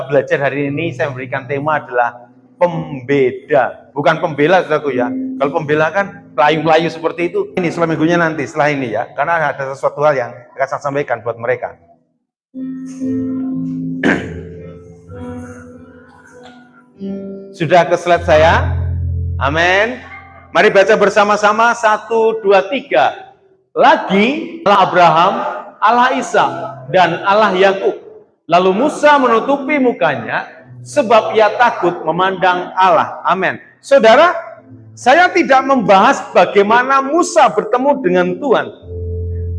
belajar hari ini saya memberikan tema adalah pembeda, bukan pembela saudaraku ya. Kalau pembela kan pelayu-pelayu seperti itu. Ini setelah minggunya nanti, setelah ini ya, karena ada sesuatu hal yang akan saya sampaikan buat mereka. Sudah ke slide saya? Amin. Mari baca bersama-sama 1, 2, 3. Lagi Allah Abraham, Allah Ishak, dan Allah Yakub. Lalu Musa menutupi mukanya sebab ia takut memandang Allah. Amin. Saudara, saya tidak membahas bagaimana Musa bertemu dengan Tuhan.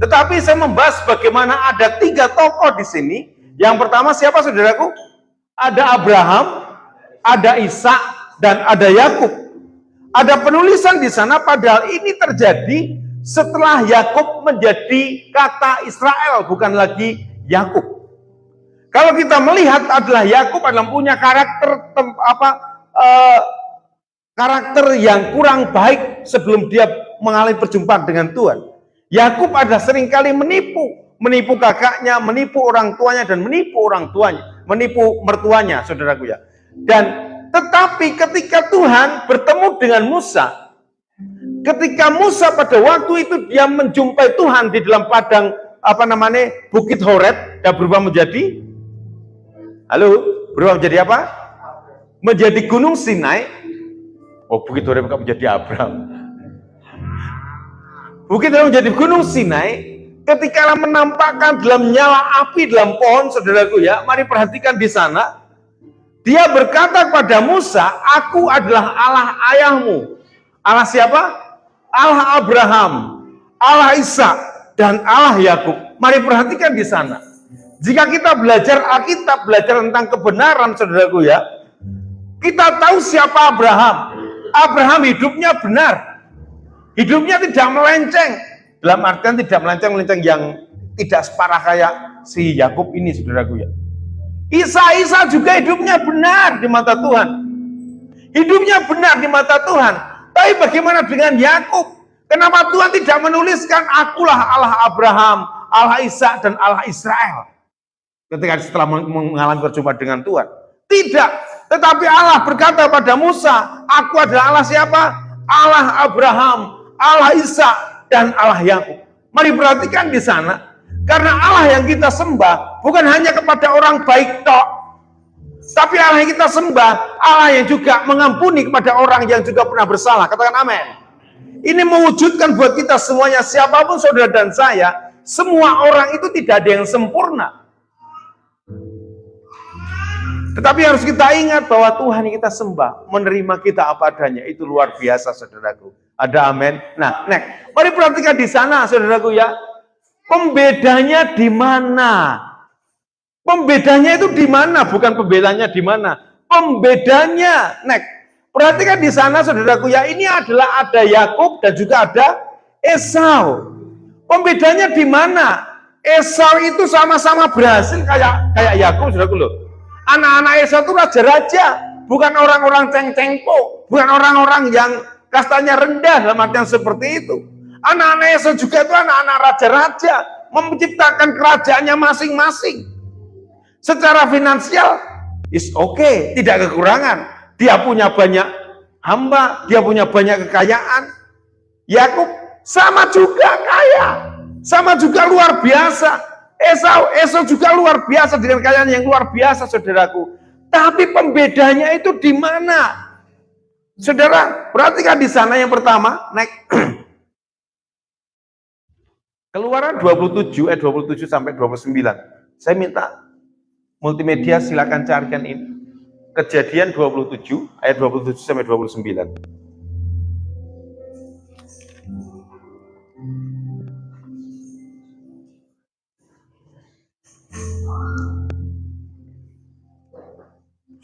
Tetapi saya membahas bagaimana ada 3 tokoh di sini. Yang pertama siapa saudaraku? Ada Abraham, ada Ishak, dan ada Yakub. Ada penulisan di sana padahal ini terjadi setelah Yakub menjadi kata Israel, bukan lagi Yakub. Kalau kita melihat adalah Yakub adalah punya karakter yang kurang baik sebelum dia mengalami perjumpaan dengan Tuhan. Yakub adalah seringkali menipu kakaknya, menipu orang tuanya, dan menipu mertuanya, saudaraku ya. Dan tetapi ketika Tuhan bertemu dengan Musa, ketika Musa pada waktu itu dia menjumpai Tuhan di dalam padang Bukit Horeb, dan berubah menjadi apa? Menjadi Gunung Sinai. Oh, Bukit Horeb menjadi Abraham. Bukit Horeb menjadi Gunung Sinai. Ketika menampakkan dalam nyala api dalam pohon, saudaraku ya, mari perhatikan di sana. Dia berkata kepada Musa, "Aku adalah Allah ayahmu." Allah siapa? Allah Abraham, Allah Ishak, dan Allah Yakub. Mari perhatikan di sana. Jika kita belajar Alkitab, belajar tentang kebenaran, saudaraku ya, kita tahu siapa Abraham. Abraham hidupnya benar. Hidupnya tidak melenceng. Dalam artian tidak melenceng yang tidak separah kayak si Yakub ini, saudaraku ya. Isa juga hidupnya benar di mata Tuhan. Hidupnya benar di mata Tuhan. Tapi bagaimana dengan Yakub? Kenapa Tuhan tidak menuliskan akulah Allah Abraham, Allah Ishak, dan Allah Israel? Ketika setelah mengalami perjumpaan dengan Tuhan. Tidak. Tetapi Allah berkata pada Musa, "Aku adalah Allah siapa? Allah Abraham, Allah Ishak, dan Allah Yakub." Mari perhatikan di sana. Karena Allah yang kita sembah bukan hanya kepada orang baik tok. Tapi Allah yang kita sembah, Allah yang juga mengampuni kepada orang yang juga pernah bersalah. Katakan amin. Ini mewujudkan buat kita semuanya, siapapun saudara dan saya, semua orang itu tidak ada yang sempurna. Tetapi harus kita ingat bahwa Tuhan yang kita sembah menerima kita apa adanya. Itu luar biasa, saudaraku. Ada amin. Nah, next. Mari perhatikan di sana, saudaraku ya. Pembedanya di mana? Pembedanya itu di mana? Bukan pembelanya di mana. Pembedanya. Next. Perhatikan di sana, saudaraku ya. Ini adalah ada Yakub dan juga ada Esau. Pembedanya di mana? Esau itu sama-sama berhasil kayak Yakub, saudaraku loh. Anak-anak Esau itu raja-raja, bukan orang-orang ceng-cengpo, bukan orang-orang yang kastanya rendah dalam artian seperti itu. Anak-anak Esau juga itu anak-anak raja-raja, menciptakan kerajaannya masing-masing. Secara finansial, is okay, tidak kekurangan. Dia punya banyak hamba, dia punya banyak kekayaan. Yakub sama juga kaya, sama juga luar biasa. Esau juga luar biasa dengan kekayaan yang luar biasa, saudaraku. Tapi pembedanya itu di mana? Saudara, perhatikan di sana yang pertama, next. Keluaran 27 ayat 27 sampai 29. Saya minta multimedia silakan carikan ini. Kejadian 27 ayat 27 sampai 29.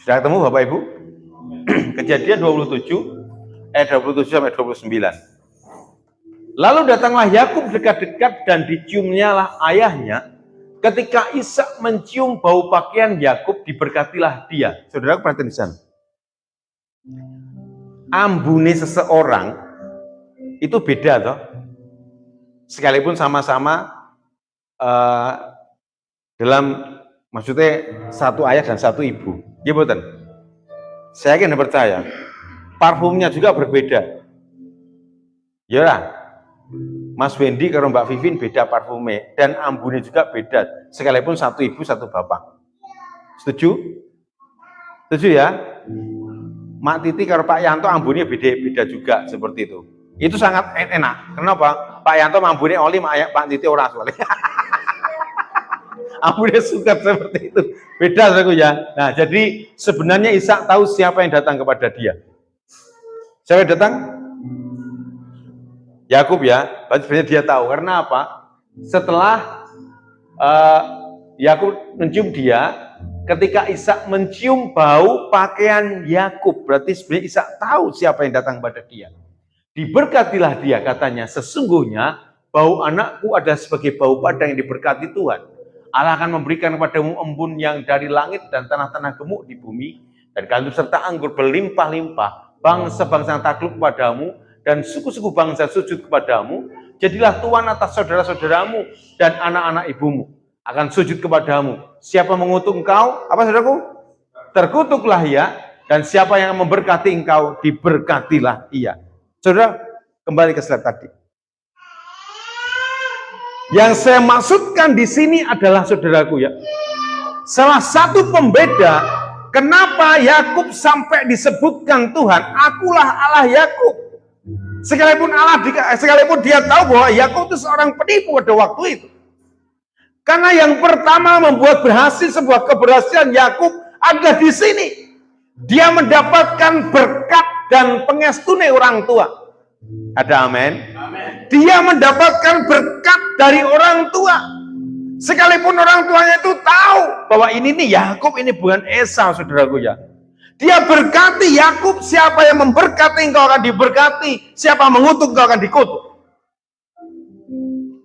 Sudah ketemu Bapak Ibu? Kejadian 27 ayat 27 sampai 29. Lalu datanglah Yakub dekat-dekat dan diciumnyalah ayahnya. Ketika Ishak mencium bau pakaian Yakub, diberkatilah dia. Saudara perhatian di sana. Ambune seseorang itu beda toh. Sekalipun sama-sama dalam Maksudnya satu ayah dan satu ibu. Ya betul. Saya yakin dan percaya. Parfumnya juga berbeda. Ya lah. Mas Wendy kalau Mbak Vivin beda parfumnya dan ambune juga beda. Sekalipun satu ibu satu bapak. Setuju? Setuju ya? Mak Titi kalau Pak Yanto ambune beda juga seperti itu. Itu sangat enak. Kenapa? Pak Yanto ambune oli, Pak Titi ora soalnya. Ambune suka seperti itu. Beda saudaraku ya. Nah, jadi sebenarnya Ishak tahu siapa yang datang kepada dia. Siapa yang datang? Yakub ya. Sebenarnya dia tahu. Karena apa? Setelah Yakub mencium dia, ketika Ishak mencium bau pakaian Yakub, berarti sebenarnya Ishak tahu siapa yang datang pada dia. Diberkatilah dia, katanya, sesungguhnya bau anakku adalah sebagai bau padang yang diberkati Tuhan. Allah akan memberikan kepadamu embun yang dari langit dan tanah-tanah gemuk di bumi, dan gandum serta anggur berlimpah-limpah. Bangsa-bangsa takluk kepadamu, dan suku-suku bangsa sujud kepadamu. Jadilah tuan atas saudara-saudaramu dan anak-anak ibumu akan sujud kepadamu. Siapa mengutuk engkau? Apa saudaraku? Terkutuklah ia. Dan siapa yang memberkati engkau? Diberkatilah ia. Saudara, kembali ke slide tadi. Yang saya maksudkan di sini adalah saudaraku ya. Salah satu pembeda kenapa Yakub sampai disebutkan Tuhan, akulah Allah Yakub. Sekalipun dia tahu bahwa Yakub itu seorang penipu pada waktu itu. Karena yang pertama membuat berhasil sebuah keberhasilan Yakub adalah di sini. Dia mendapatkan berkat dan pengestune orang tua. Ada amin? Dia mendapatkan berkat dari orang tua. Sekalipun orang tuanya itu tahu bahwa ini nih Yakub, ini bukan Esau, saudaraku ya. Dia berkati Yakub, siapa yang memberkati engkau akan diberkati, siapa mengutuk engkau akan dikutuk.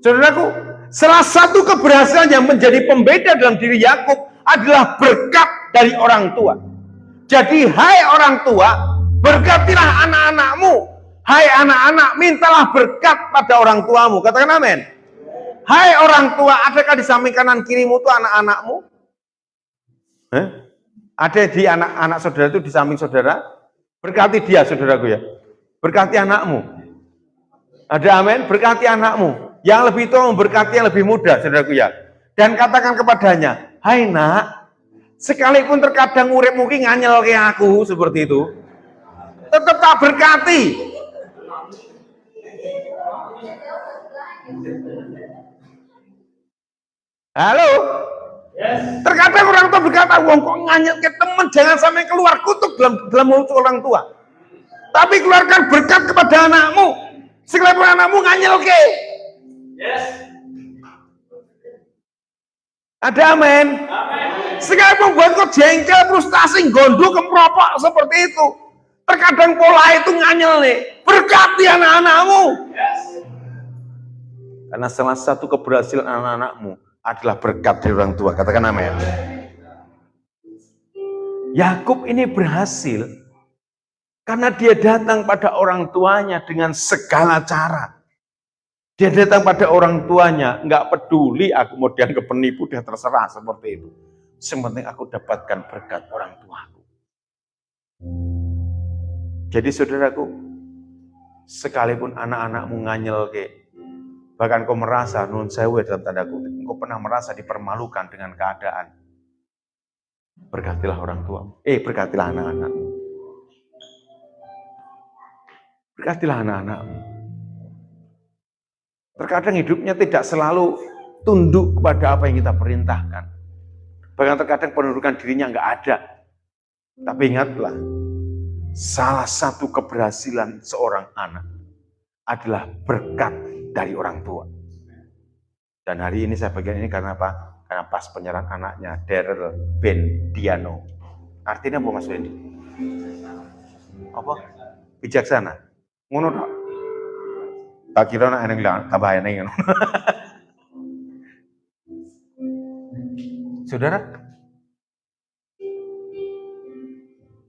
Saudaraku, salah satu keberhasilan yang menjadi pembeda dalam diri Yakub adalah berkat dari orang tua. Jadi, hai orang tua, berkatilah anak-anakmu. Hai anak-anak, mintalah berkat pada orang tuamu. Katakan amin. Hai orang tua, adakah di samping kanan kirimu itu anak-anakmu? Ada di anak-anak saudara itu di samping saudara? Berkati dia, saudaraku ya. Berkati anakmu. Ada amin? Berkati anakmu. Yang lebih tua memberkati yang lebih muda, saudaraku ya. Dan katakan kepadanya, hai nak, sekalipun terkadang urip mungkin nganyel kayak aku, seperti itu, tetap tak berkati. Halo? Yes. Terkadang orang tua berkata, wong kok nganyel ke teman, jangan sampai keluar kutuk dalam mulut orang tua. Tapi keluarkan berkat kepada anakmu. Sekalipun anakmu nganyel ke. Yes. Ada amin? Sekalipun buat kok jengkel, frustasi, gondok, kemeropok seperti itu. Terkadang pola itu nganyel nih. Berkati anak-anakmu. Yes. Karena salah satu keberhasilan anak-anakmu adalah berkat dari orang tua. Katakan amin. Yakub ini berhasil karena dia datang pada orang tuanya dengan segala cara. Dia datang pada orang tuanya, nggak peduli aku mau dianggap penipu, dia terserah seperti itu. Yang penting aku dapatkan berkat orang tuaku. Jadi saudaraku, sekalipun anak-anakmu nganyel ke, bahkan kau merasa, nun sewu dalam tanda kutip, kau pernah merasa dipermalukan dengan keadaan. Berkatilah orang tuamu. Berkatilah anak-anakmu. Berkatilah anak-anakmu. Terkadang hidupnya tidak selalu tunduk kepada apa yang kita perintahkan. Bahkan terkadang penundukan dirinya nggak ada. Tapi ingatlah, salah satu keberhasilan seorang anak adalah berkat dari orang tua. Dan hari ini saya bagian ini karena apa? Karena pas penyerahan anaknya, Daryl Ben Diano. Artinya apa Mas Wendy? Apa? Bijaksana. Ngono tak? Tak kira nak yang tambah yang Saudara,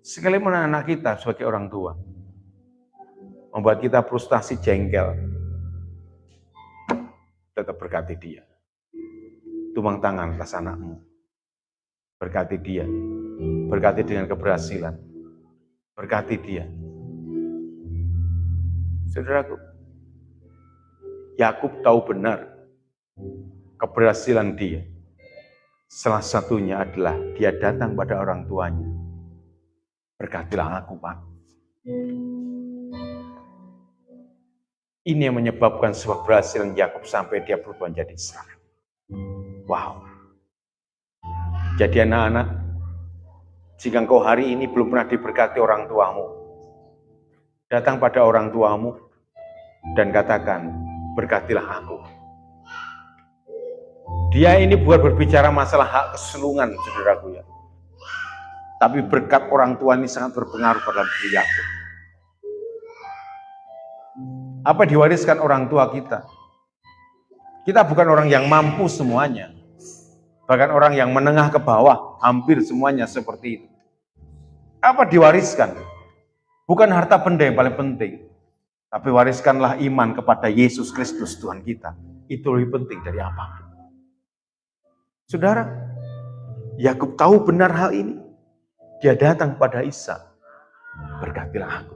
sekalipun anak kita sebagai orang tua membuat kita frustasi, jengkel, tetap berkati dia. Tumpang tangan atas anakmu. Berkati dia, berkati dengan keberhasilan, berkati dia. Saudaraku, Yakub tahu benar keberhasilan dia. Salah satunya adalah dia datang pada orang tuanya. Berkatilah aku, Pak. Ini yang menyebabkan sebuah keberhasilan Yakub sampai dia berubah menjadi Israel. Wow. Jadi anak-anak, jika engkau hari ini belum pernah diberkati orang tuamu, datang pada orang tuamu dan katakan, berkatilah aku. Dia ini bukan berbicara masalah hak kesulungan, saudaraku ya. Tapi berkat orang tua ini sangat berpengaruh pada diri Yakub. Apa diwariskan orang tua kita? Kita bukan orang yang mampu semuanya. Bahkan orang yang menengah ke bawah, hampir semuanya seperti itu. Apa diwariskan? Bukan harta benda yang paling penting. Tapi wariskanlah iman kepada Yesus Kristus Tuhan kita. Itu lebih penting dari apapun. Saudara, Yakub tahu benar hal ini. Dia datang pada Ishak. Berkatilah aku.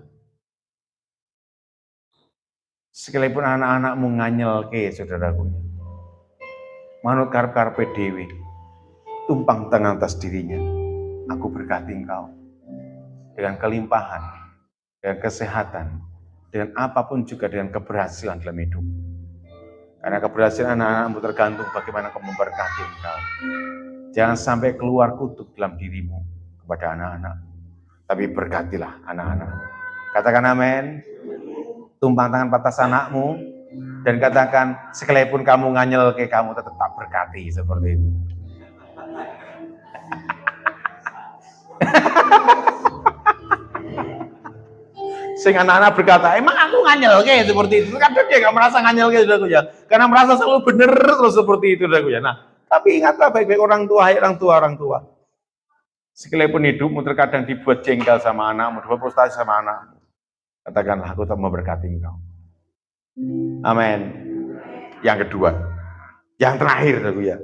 Sekalipun anak-anakmu nganyel ke, saudaraku. Manut karep-karepe dhewe. Tumpang tangan atas dirinya. Aku berkati engkau. Dengan kelimpahan, dengan kesehatan, dengan apapun juga, dengan keberhasilan dalam hidup. Karena keberhasilan anak-anakmu tergantung bagaimana kamu memberkati engkau. Jangan sampai keluar kutuk dalam dirimu kepada anak-anak. Tapi berkatilah anak-anak. Katakan amin. Tumpang tangan atas anakmu dan katakan, sekalipun kamu nganyel ke, kamu tetap berkati seperti itu. Sehingga anak-anak berkata, emang aku nganyel ke seperti itu? Kadang dia gak merasa nganyel ke, saudaraku ya, karena merasa selalu benar terus seperti itu, saudaraku ya. Nah, tapi ingatlah baik-baik orang tua, hai orang tua. Sekalipun hidupmu terkadang dibuat jengkel sama anakmu, dibuat frustasi sama anakmu, katakanlah, aku tetap memberkati engkau. Amin. Yang kedua, yang terakhir, saudaraku ya.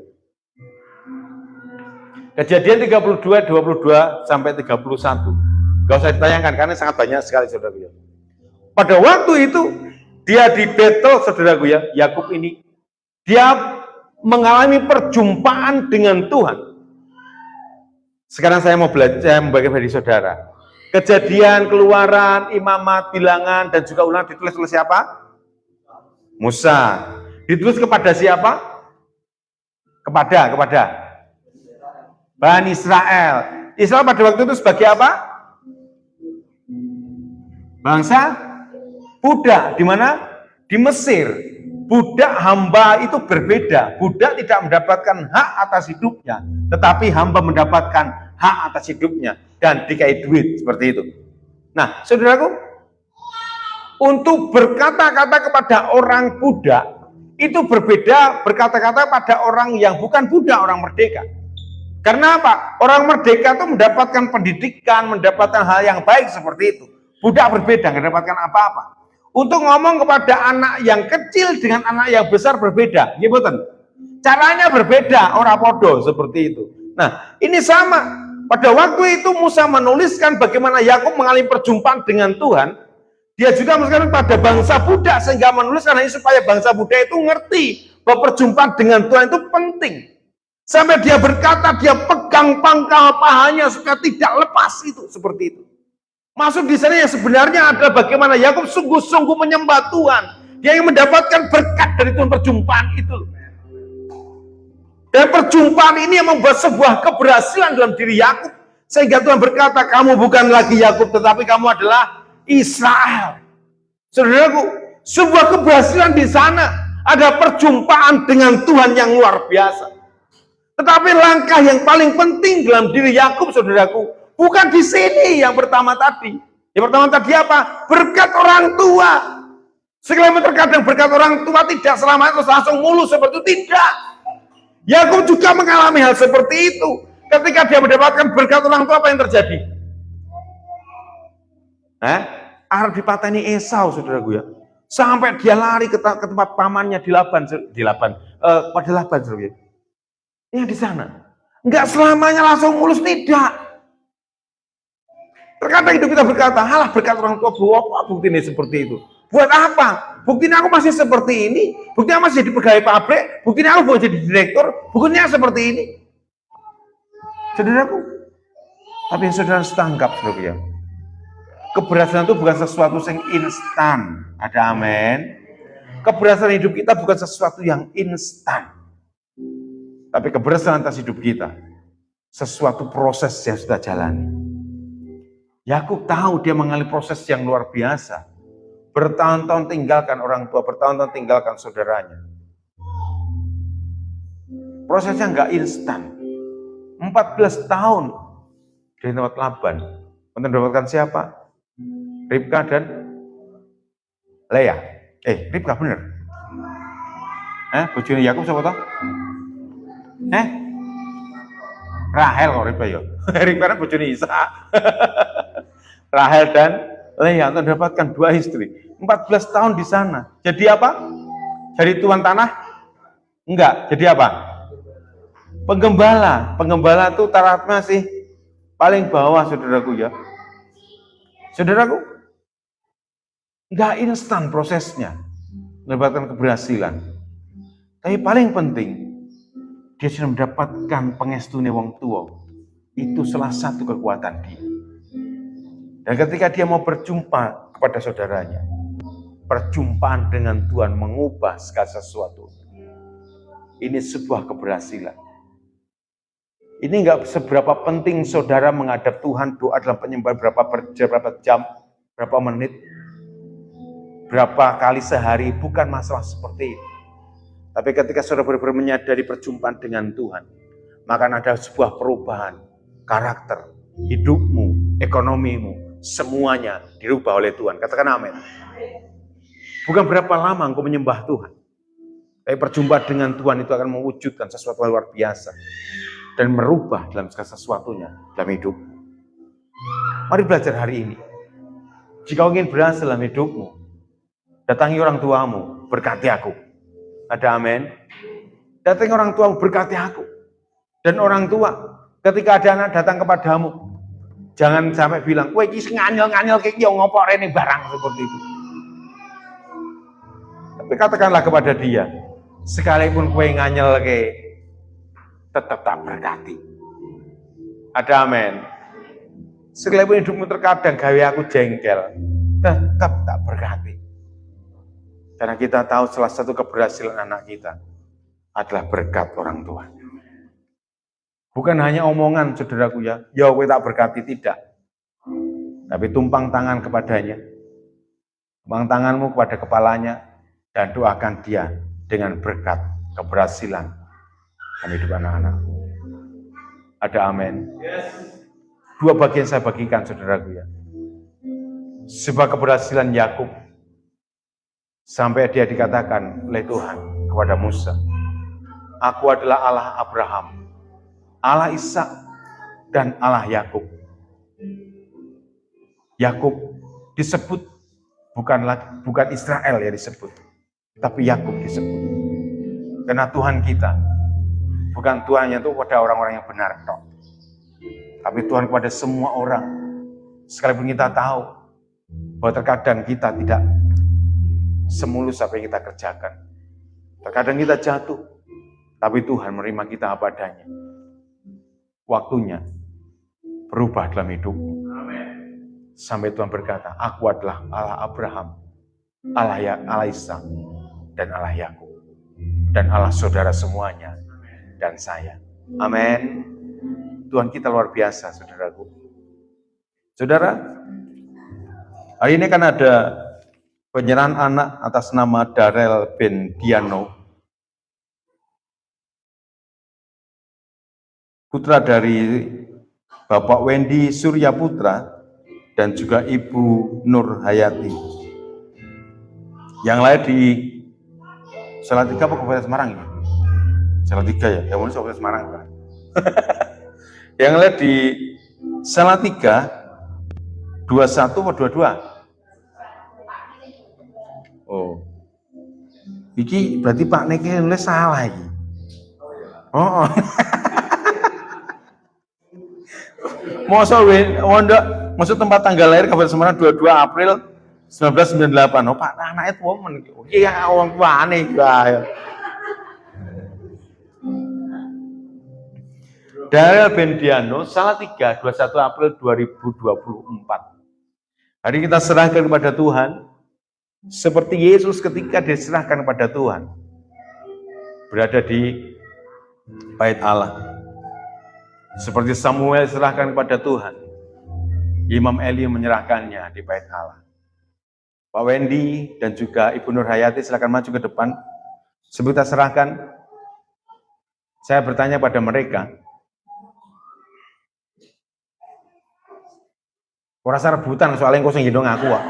Kejadian 32, 22 sampai 31. Gak usah ditayangkan karena sangat banyak sekali, saudaraku ya. Pada waktu itu dia di Betel, saudaraku ya, Yakub ini dia mengalami perjumpaan dengan Tuhan. Sekarang saya mau belajar membagi bagi saudara. Kejadian, Keluaran, Imamat, Bilangan, dan juga Ulangan ditulis oleh siapa? Musa. Ditulis kepada siapa? Kepada Bani Israel. Israel pada waktu itu sebagai apa? Bangsa budak. Di mana? Di Mesir. Budak hamba itu berbeda. Budak tidak mendapatkan hak atas hidupnya, tetapi hamba mendapatkan hak atas hidupnya dan dikai duit seperti itu. Nah, saudaraku, untuk berkata-kata kepada orang budak itu berbeda berkata-kata pada orang yang bukan budak, orang merdeka. Karena apa? Orang merdeka itu mendapatkan pendidikan, mendapatkan hal yang baik seperti itu. Budak berbeda, nggak mendapatkan apa-apa. Untuk ngomong kepada anak yang kecil dengan anak yang besar berbeda, gitu. Caranya berbeda, orang podo seperti itu. Nah, ini sama. Pada waktu itu Musa menuliskan bagaimana Yakub mengalami perjumpaan dengan Tuhan. Dia juga menuliskan pada bangsa budak, sehingga menuliskan ini supaya bangsa budak itu ngerti bahwa perjumpaan dengan Tuhan itu penting. Sampai dia berkata, dia pegang pangkal pahanya supaya tidak lepas itu, seperti itu. Maksud di sana yang sebenarnya adalah bagaimana Yakub sungguh-sungguh menyembah Tuhan. Dia yang mendapatkan berkat dari Tuhan, perjumpaan itu. Dan perjumpaan ini yang membuat sebuah keberhasilan dalam diri Yakub, sehingga Tuhan berkata, kamu bukan lagi Yakub, tetapi kamu adalah Israel. Saudaraku, sebuah keberhasilan di sana, ada perjumpaan dengan Tuhan yang luar biasa. Tetapi langkah yang paling penting dalam diri Yakub, saudaraku, bukan di sini yang pertama tadi. Yang pertama tadi apa? Berkat orang tua. Sekalipun terkadang berkat orang tua tidak selamanya terus langsung mulus seperti itu, tidak. Yakub juga mengalami hal seperti itu. Ketika dia mendapatkan berkat orang tua, apa yang terjadi? Arab dipateni Esau, saudaraku ya. Sampai dia lari ke tempat pamannya di Laban, pada Laban, saudara. Yang di sana. Enggak selamanya langsung mulus, tidak. Terkadang hidup kita berkata, halah berkat orang tua, buat apa buktinya seperti itu? Buat apa? Buktinya aku masih seperti ini, buktinya masih jadi pegawai pabrik, buktinya aku mau jadi direktur, buktinya seperti ini. Saudaraku, tapi yang saudara harus tangkap, saudara. Keberhasilan itu bukan sesuatu yang instan. Ada amin. Keberhasilan hidup kita bukan sesuatu yang instan. Tapi keberhasilan atas hidup kita, sesuatu proses yang sudah jalani. Yakub tahu dia mengalami proses yang luar biasa. Bertahun-tahun tinggalkan orang tua, bertahun-tahun tinggalkan saudaranya. Prosesnya nggak instan. 14 tahun dari tempat Laban. Untuk mendapatkan siapa? Ribka dan Lea. Ribka bener. Bojone Yakub siapa toh? Rahel kok Ribka ya. Ribka kan bojone Ishak. Rahel dan Lea untuk mendapatkan 2 istri. 14 tahun di sana. Jadi apa? Jadi tuan tanah? Enggak. Jadi apa? Penggembala. Penggembala itu tarafnya sih paling bawah, saudaraku ya. Saudaraku, enggak instan prosesnya mendapatkan keberhasilan. Tapi paling penting, dia sudah mendapatkan pengestune wong tua. Itu salah satu kekuatan dia. Dan ketika dia mau berjumpa kepada saudaranya, perjumpaan dengan Tuhan mengubah segala sesuatu. Ini sebuah keberhasilan. Ini enggak seberapa penting saudara menghadap Tuhan, doa dalam penyembahan berapa jam, berapa menit, berapa kali sehari, bukan masalah seperti itu. Tapi ketika saudara benar-benar menyadari perjumpaan dengan Tuhan, maka ada sebuah perubahan karakter, hidupmu, ekonomimu, semuanya dirubah oleh Tuhan. Katakan amin. Bukan berapa lama engkau menyembah Tuhan, tapi perjumpaan dengan Tuhan itu akan mewujudkan sesuatu yang luar biasa dan merubah dalam segala sesuatunya dalam hidup. Mari belajar hari ini. Jika kau ingin berhasil dalam hidupmu, datangi orang tuamu, berkati aku. Ada amin. Datangi orang tuamu, berkati aku. Dan orang tua, ketika ada anak datang kepadamu, jangan sampai bilang, kowe iki nganyel-nganyel kayak yo ngopo rene barang seperti itu. Tapi katakanlah kepada dia, sekalipun kowe nganyel ke, tetap tak berkati. Ada amin. Sekalipun hidupmu terkadang gawe aku jengkel, tetap tak berkati. Karena kita tahu salah satu keberhasilan anak kita adalah berkat orang tua. Bukan hanya omongan, saudaraku ya, kowe tak berkati, tidak. Tapi tumpang tangan kepadanya. Tumpang tanganmu kepada kepalanya dan doakan dia dengan berkat keberhasilan dalam hidup anak-anak. Ada amin. Yes. 2 bagian saya bagikan, saudaraku ya. Sebuah keberhasilan Yakub sampai dia dikatakan oleh Tuhan kepada Musa, aku adalah Allah Abraham, Allah Ishak, dan Allah Yakub. Yakub disebut bukan Israel ya disebut, tapi Yakub disebut. Karena Tuhan kita bukan Tuhan yang itu pada orang-orang yang benar, tapi Tuhan kepada semua orang. Sekalipun kita tahu bahwa terkadang kita tidak semulus apa yang kita kerjakan. Terkadang kita jatuh, tapi Tuhan menerima kita apa adanya. Waktunya berubah dalam hidupmu. Sampai Tuhan berkata, aku adalah Allah Abraham, Allah Ishak, dan Allah Yakub, dan Allah saudara semuanya, dan saya. Amin. Tuhan kita luar biasa, saudaraku. Saudara, hari ini kan ada penyerahan anak atas nama Darrell bin Diano, putra dari Bapak Wendy Surya Putra dan juga Ibu Nur Hayati, yang lahir di Salatiga apa Kabupaten Semarang ya? Salatiga ya, yang mana Kabupaten Semarang kan? Yang lahir di Salatiga 21 atau 22? Oh, iki berarti Pak Niki nulis salah iki. Oh. Maksud tempat tanggal lahir Kabupaten Semarang 22 April 1998. Oh Pak, anaknya tua men. Iya orang tua aneh ya. Daryl Bendiano, Salatiga, 21 April 2024. Hari kita serahkan kepada Tuhan, seperti Yesus ketika diserahkan kepada Tuhan, berada di bait Allah. Seperti Samuel diserahkan kepada Tuhan, Imam Eli menyerahkannya di bait Allah. Pak Wendy dan juga Ibu Nur Hayati silakan maju ke depan. Sebelum kita serahkan, saya bertanya pada mereka, ora rasa rebutan soalnya engko sing gendong aku kok.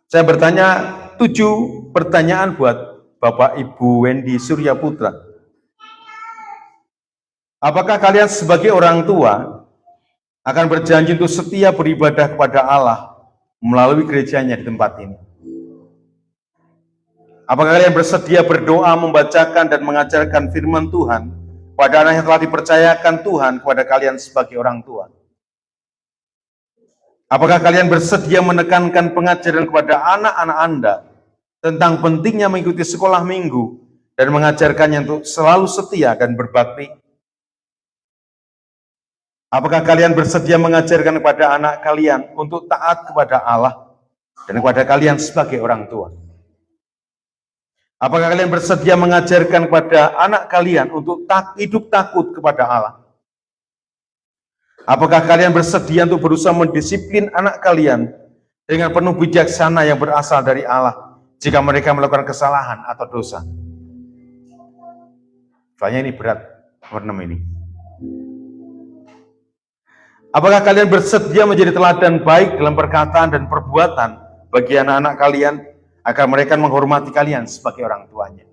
Saya bertanya 7 pertanyaan buat Bapak Ibu Wendy Surya Putra. Apakah kalian sebagai orang tua akan berjanji untuk setia beribadah kepada Allah melalui gerejanya di tempat ini? Apakah kalian bersedia berdoa, membacakan dan mengajarkan firman Tuhan pada anak yang telah dipercayakan Tuhan kepada kalian sebagai orang tua? Apakah kalian bersedia menekankan pengajaran kepada anak-anak Anda tentang pentingnya mengikuti sekolah minggu dan mengajarkannya untuk selalu setia dan berbakti? Apakah kalian bersedia mengajarkan kepada anak kalian untuk taat kepada Allah dan kepada kalian sebagai orang tua? Apakah kalian bersedia mengajarkan kepada anak kalian untuk hidup takut kepada Allah? Apakah kalian bersedia untuk berusaha mendisiplin anak kalian dengan penuh bijaksana yang berasal dari Allah jika mereka melakukan kesalahan atau dosa? Soalnya ini berat, nomor 6 ini. Apakah kalian bersedia menjadi teladan baik dalam perkataan dan perbuatan bagi anak-anak kalian agar mereka menghormati kalian sebagai orang tuanya?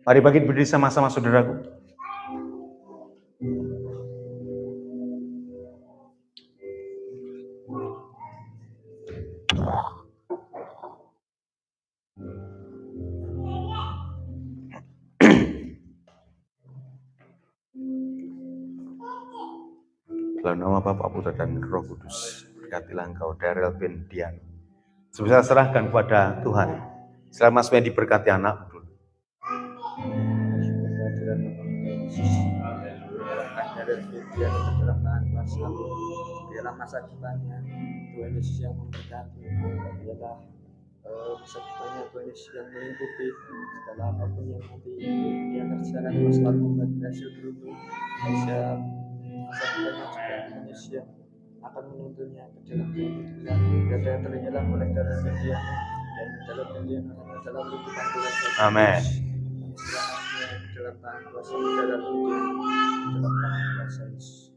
Mari bangkit berdiri sama-sama saudaraku. Dalam nama Bapa, Putra dan Roh Kudus, berkatilah engkau Daryl Bendiano. Sebisa serahkan kepada Tuhan. Selamat Mas Wendy diberkati anak dulu. Dalam masa depannya, Tuhan Yesus yang memberkati, ialah masa depannya Tuhan Yesus yang melingkupi segala apapun yang nanti dia kerjakan, selalu membuat hasil beruntung. Masa depannya juga Tuhan Yesus yang akan menuntunnya ke dalam kehidupan data yang terinjalan oleh darah dia dan dalam dia dalam lingkupan Tuhan. Amin. Selamanya dalam tangan kuasa dalam dia dalam tangan kuasa Yesus.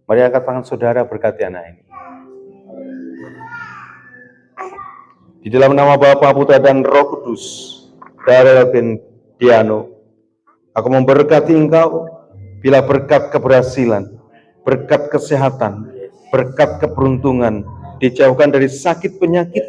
Mari angkat tangan saudara berkati anak ini. Di dalam nama Bapa, Putra dan Roh Kudus, Daryl Bendiano, aku memberkati engkau bila berkat keberhasilan, berkat kesehatan, berkat keberuntungan, dijauhkan dari sakit penyakit,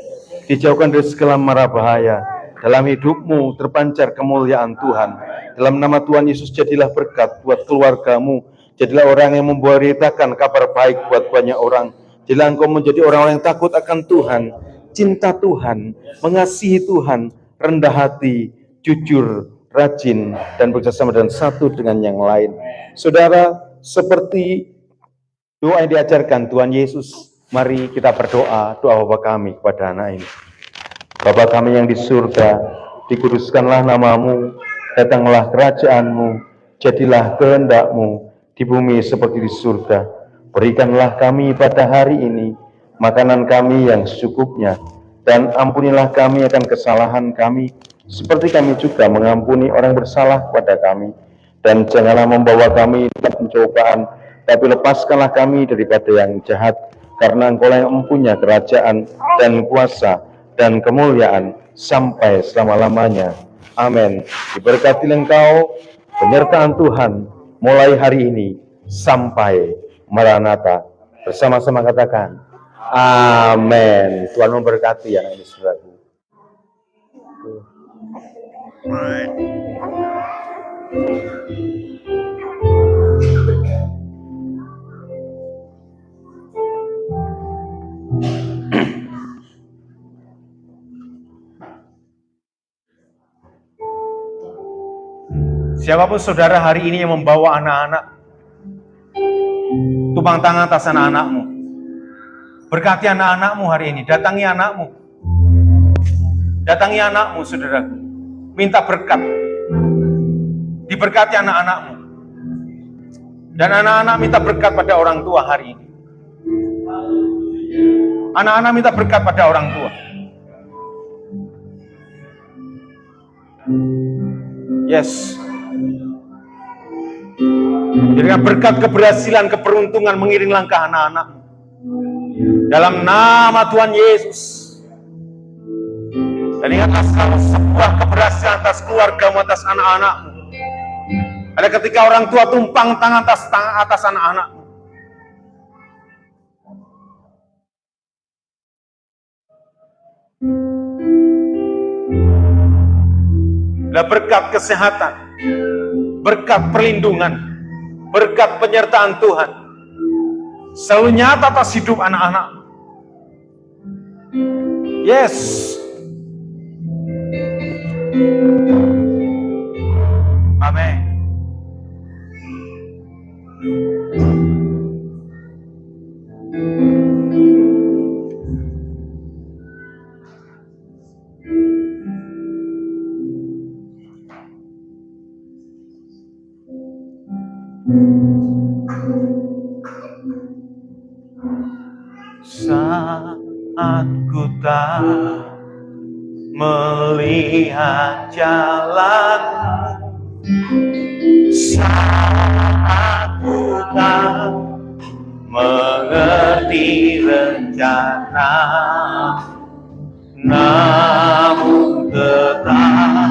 dijauhkan dari segala mara bahaya. Dalam hidupmu terpancar kemuliaan Tuhan. Dalam nama Tuhan Yesus jadilah berkat buat keluargamu. Jadilah orang yang memberitakan kabar baik buat banyak orang. Jadilah engkau menjadi orang-orang yang takut akan Tuhan, cinta Tuhan, mengasihi Tuhan, rendah hati, jujur, rajin, dan bekerjasama dan satu dengan yang lain. Saudara, seperti doa yang diajarkan Tuhan Yesus, mari kita berdoa, doa Bapa kami kepada anak ini. Bapa kami yang di surga, dikuduskanlah namamu, datanglah kerajaanmu, jadilah kehendak-mu, di bumi seperti di surga. Berikanlah kami pada hari ini makanan kami yang secukupnya, dan ampunilah kami akan kesalahan kami, seperti kami juga mengampuni orang bersalah kepada kami. Dan janganlah membawa kami dalam pencobaan, tapi lepaskanlah kami daripada yang jahat, karena Engkau yang mempunyai kerajaan dan kuasa dan kemuliaan sampai selama-lamanya. Amin. Diberkatilah Engkau, penyertaan Tuhan, mulai hari ini sampai Maranatha. Bersama-sama katakan, amin. Tuhan memberkati ya ini saudaraku. Siapapun saudara hari ini yang membawa anak-anak, tumpang tangan atas anak-anakmu. Berkati anak-anakmu hari ini, datangi anakmu. Datangi anakmu, saudaraku. Minta berkat. Diberkati anak-anakmu. Dan anak-anak minta berkat pada orang tua hari ini. Anak-anak minta berkat pada orang tua. Yes. Jadikan berkat keberhasilan, keberuntungan mengiring langkah anak-anak. Dalam nama Tuhan Yesus. Dan ingatlah selalu sebuah keberhasilan atas keluargamu, atas anak-anakmu. Ada ketika orang tua tumpang tangan atas anak-anakmu. Ada berkat kesehatan, berkat perlindungan, berkat penyertaan Tuhan selalu nyata atas hidup anak-anak. Yes. Amin. Saat ku tak melihat jalanmu, saat ku tak mengerti rencana, namun tetap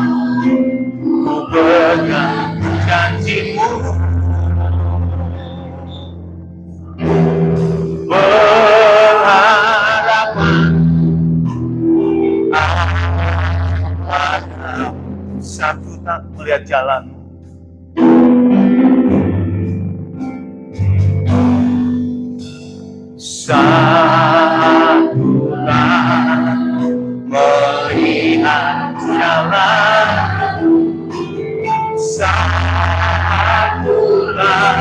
ku pegang janjimu. Saat ku tak melihat jalanmu, saat ku tak melihat jalanmu, saat ku tak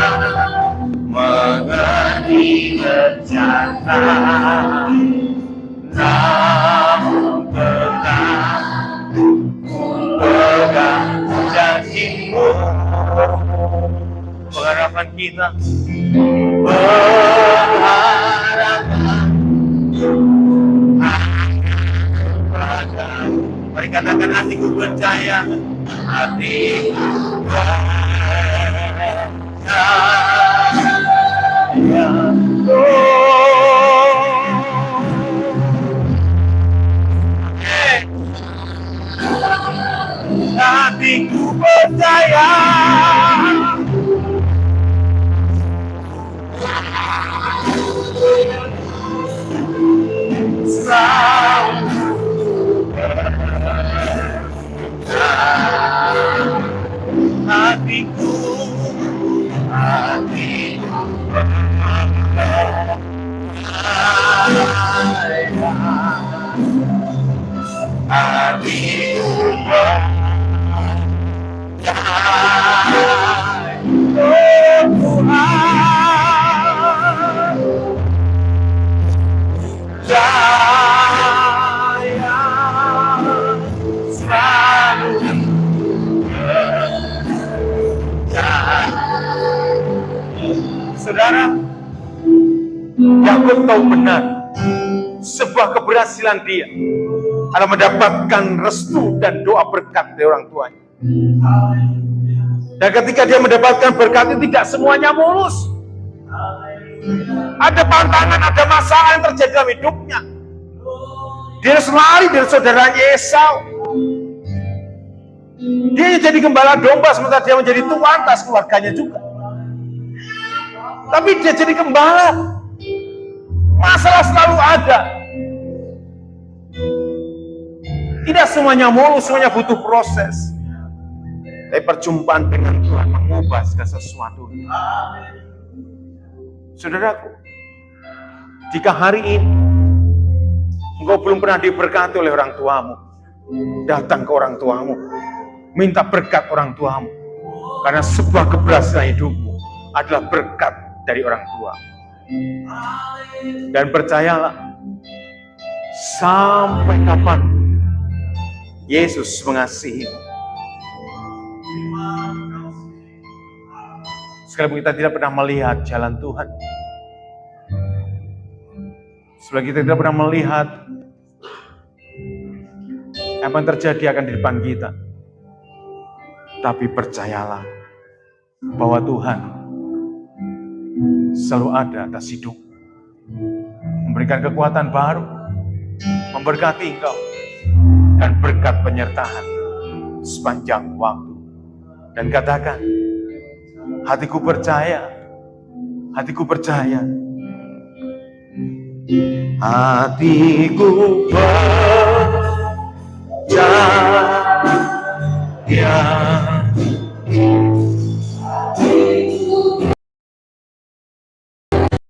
mengerti rencana, namun tetap pegang janjimu. Pengharapan kita, pengharapan padamu. Mari katakan, hatiku percaya, hatiku percaya. Hatiku percaya, selalu hatiku Saudara, Yakub tahu benar sebuah keberhasilan dia adalah mendapatkan restu dan doa berkat dari orang tuanya. Dan ketika dia mendapatkan berkat itu tidak semuanya mulus. Ada tantangan, ada masalah yang terjadi dalam hidupnya. Dia harus lari dari saudaranya Esau. Dia jadi gembala domba sementara dia menjadi tuan atas keluarganya juga. Tapi dia jadi gembala. Masalah selalu ada. Tidak semuanya mulus, semuanya butuh proses. Tapi perjumpaan dengan Tuhan mengubah segala sesuatu. Saudaraku, jika hari ini engkau belum pernah diberkati oleh orang tuamu, datang ke orang tuamu, minta berkat orang tuamu, karena sebuah keberhasilan hidupmu adalah berkat dari orang tua. Dan percayalah, sampai kapan Yesus mengasihi. Sekalipun kita tidak pernah melihat jalan Tuhan, sekalipun kita tidak pernah melihat apa yang terjadi akan di depan kita, tapi percayalah bahwa Tuhan selalu ada atas hidup, memberikan kekuatan baru, memberkati engkau, dan berkat penyertaan sepanjang waktu. Dan katakan, hatiku percaya, hatiku percaya, hatiku percaya.